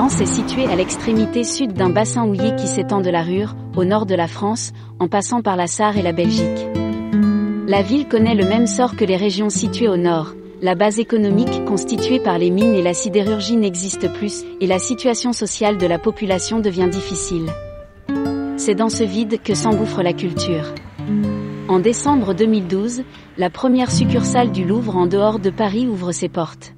Lens est située à l'extrémité sud d'un bassin houiller qui s'étend de la Ruhr, au nord de la France, en passant par la Sarre et la Belgique. La ville connaît le même sort que les régions situées au nord. La base économique constituée par les mines et la sidérurgie n'existe plus, et la situation sociale de la population devient difficile. C'est dans ce vide que s'engouffre la culture. En décembre 2012, la première succursale du Louvre en dehors de Paris ouvre ses portes.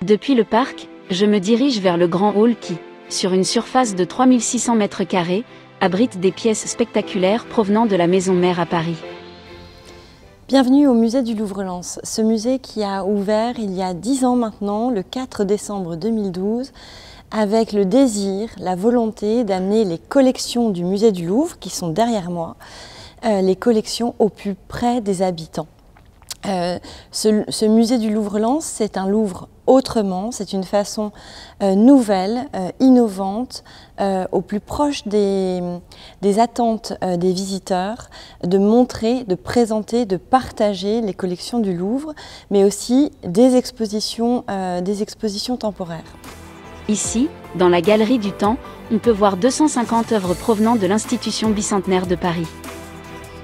Depuis le parc, je me dirige vers le grand hall qui, sur une surface de 3600 m², abrite des pièces spectaculaires provenant de la maison mère à Paris. Bienvenue au musée du Louvre-Lens, ce musée qui a ouvert il y a 10 ans maintenant, le 4 décembre 2012, avec le désir, la volonté d'amener les collections du musée du Louvre, qui sont derrière moi, les collections au plus près des habitants. Ce musée du Louvre-Lens, c'est un Louvre autrement, c'est une façon nouvelle, innovante, au plus proche des attentes des visiteurs, de montrer, de présenter, de partager les collections du Louvre, mais aussi des expositions temporaires. Ici, dans la Galerie du Temps, on peut voir 250 œuvres provenant de l'Institution bicentenaire de Paris.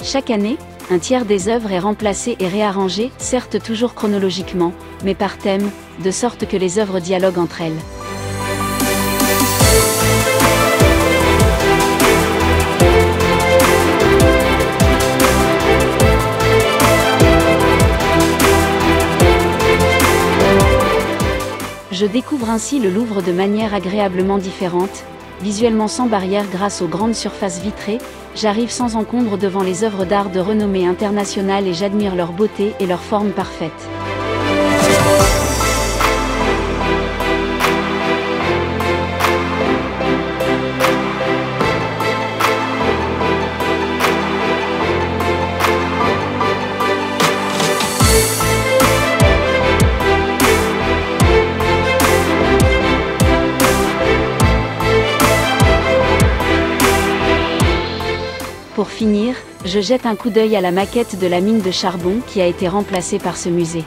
Chaque année, un tiers des œuvres est remplacé et réarrangé, certes toujours chronologiquement, mais par thème, de sorte que les œuvres dialoguent entre elles. Je découvre ainsi le Louvre de manière agréablement différente, visuellement sans barrière grâce aux grandes surfaces vitrées. J'arrive sans encombre devant les œuvres d'art de renommée internationale et j'admire leur beauté et leur forme parfaite. Pour finir, je jette un coup d'œil à la maquette de la mine de charbon qui a été remplacée par ce musée.